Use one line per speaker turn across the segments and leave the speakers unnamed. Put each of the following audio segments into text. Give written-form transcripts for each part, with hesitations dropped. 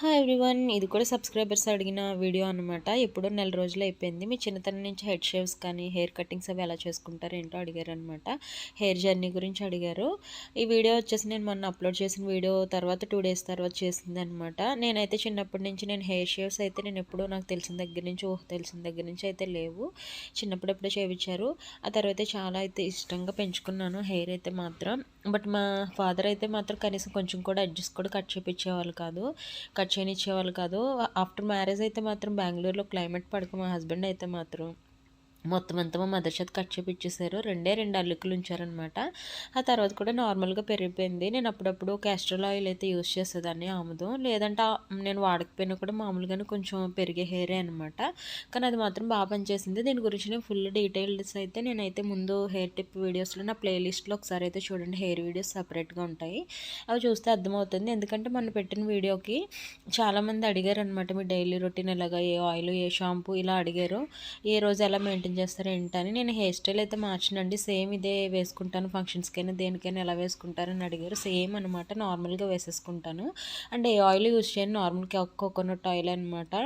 Hi everyone, ఇది కూడా subscribers అడిగిన వీడియో అనమాట. ఎప్పుడో నెల రోజులు అయిపోయింది. మీ చిన్నతనం నుంచి హెడ్ షేవ్స్ కానీ హెయిర్ కటింగ్స్ అవి ఎలా చేసుకుంటారు ఏంటో అడిగారు అనమాట. హెయిర్ జర్నీ గురించి అడిగారు. ఈ వీడియో వచ్చేసి నేను మొన్న అప్లోడ్ చేసిన వీడియో తర్వాత 2 డేస్ తర్వాత చేసింది అనమాట. నేనైతే చిన్నప్పటి నుంచి హెయిర్ షేవ్స్ అయితే నేను ఎప్పుడూ నాకు తెలిసిన దగ్గర నుంచి తెలిసిన దగ్గర నుంచి అయితే లేవు. చిన్నప్పుడెప్పుడే చేయించారు. ఆ తర్వాత చాలా అయితే ఇష్టంగా పెంచుకున్నాను హెయిర్ అయితే మాత్రం. బట్ మా ఫాదర్ అయితే మాత్రం కనీసం కొంచెం కూడా ఎడ్జెస్ కూడా కట్ చేయించేవాళ్ళు కాదు, కట్ చేయనిచ్చేవాళ్ళు కాదు. ఆఫ్టర్ మ్యారేజ్ అయితే మాత్రం బెంగళూరులో క్లైమేట్ పడక మా హస్బెండ్ అయితే మాత్రం మొత్తం అంతా మా మదర్ చేత కట్ చేపిచ్చేసారు. 2 అల్లికలు ఉంచారనమాట. ఆ తర్వాత కూడా నార్మల్గా పెరిగిపోయింది. నేను అప్పుడప్పుడు క్యాస్టర్ ఆయిల్ అయితే యూస్ చేసేదాన్ని, ఆముదం. లేదంటే నేను వాడకపోయినా కూడా మామూలుగానే కొంచెం పెరిగే హెయిరే అనమాట. కానీ అది మాత్రం బాగా పనిచేసింది. దీని గురించి నేను ఫుల్ డీటెయిల్స్ అయితే నేనైతే ముందు హెయిర్ టిప్ వీడియోస్లో నా ప్లేలిస్ట్లో ఒకసారి అయితే చూడండి. హెయిర్ వీడియోస్ సపరేట్గా ఉంటాయి, అవి చూస్తే అర్థమవుతుంది. ఎందుకంటే మనం పెట్టిన వీడియోకి చాలామంది అడిగారు అనమాట, మీ డైలీ రొటీన్ ఎలాగా, ఏ ఆయిల్ ఏ షాంపూ ఇలా అడిగారు, ఏ రోజు ఎలా మెయింటైన్ చేస్తారు ఏంటని. నేను హెయిర్ స్టైల్ అయితే మార్చినండి. సేమ్ ఇదే వేసుకుంటాను, ఫంక్షన్స్కైనా దేనికైనా ఎలా వేసుకుంటారని అడిగారు. సేమ్ అనమాట, నార్మల్గా వేసేసుకుంటాను. అండ్ ఏ ఆయిల్ యూస్ చేయను, నార్మల్గా కోకోనట్ ఆయిల్ అనమాట.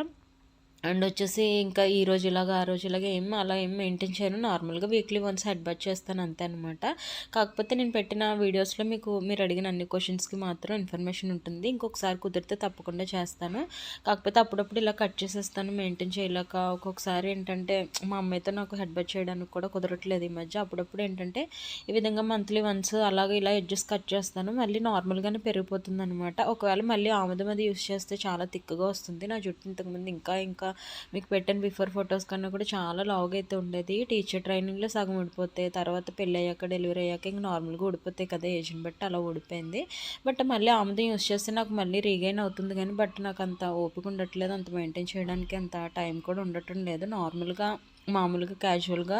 అండ్ వచ్చేసి ఇంకా ఈ రోజు ఇలాగా ఆ రోజు ఇలాగా అలా ఏం మెయింటైన్ చేయను. నార్మల్గా వీక్లీ వన్స్ హెడ్ బాత్ చేస్తాను అంతే అనమాట. కాకపోతే నేను పెట్టిన వీడియోస్లో మీరు అడిగిన అన్ని క్వశ్చన్స్కి మాత్రం ఇన్ఫర్మేషన్ ఉంటుంది. ఇంకొకసారి కుదిరితే తప్పకుండా చేస్తాను. కాకపోతే అప్పుడప్పుడు ఇలా కట్ చేసేస్తాను మెయింటైన్ చేయలేక. ఒక్కొక్కసారి ఏంటంటే మా అమ్మాయితో నాకు హెడ్ బాత్ చేయడానికి కూడా కుదరట్లేదు ఈ మధ్య. అప్పుడప్పుడు ఏంటంటే ఈ విధంగా మంత్లీ వన్స్ అలాగే ఇలా ఎడ్జెస్ కట్ చేస్తాను, మళ్ళీ నార్మల్గానే పెరిగిపోతుంది అనమాట. ఒకవేళ మళ్ళీ ఆముదం అది యూస్ చేస్తే చాలా థిక్గా వస్తుంది. నా జుట్టు ఇంతకుముందు ఇంకా మీకు పెట్టిన బిఫోర్ ఫొటోస్ కన్నా కూడా చాలా లావుగా అయితే ఉండేది. టీచర్ ట్రైనింగ్లో సగం ఊడిపోతాయి, తర్వాత పెళ్ళి అయ్యాక డెలివరీ అయ్యాక ఇంక నార్మల్గా ఊడిపోతాయి కదా, ఏజ్ని బట్టి అలా ఊడిపోయింది. బట్ మళ్ళీ ఆముదం యూస్ చేస్తే నాకు మళ్ళీ రీగైన్ అవుతుంది. కానీ బట్ నాకు అంత ఓపిక ఉండట్లేదు, అంత మెయింటైన్ చేయడానికి అంత టైం కూడా ఉండటం లేదు. నార్మల్గా మామూలుగా క్యాజువల్గా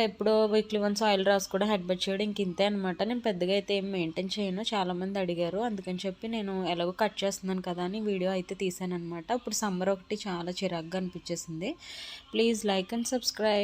ఎప్పుడో వీక్లీ వన్స్ ఆయిల్ రాసుకోవడం, హెడ్ బాత్ చేయడం, ఇంక ఇంతే అనమాట. నేను పెద్దగా అయితే ఏం మెయింటైన్ చేయను. చాలామంది అడిగారు, అందుకని చెప్పి నేను ఎలాగో కట్ చేస్తున్నాను కదా అని వీడియో అయితే తీసాను అనమాట. ఇప్పుడు సమ్మర్ ఒకటి చాలా చిరాగ్గా అనిపించేసింది. Please like and subscribe.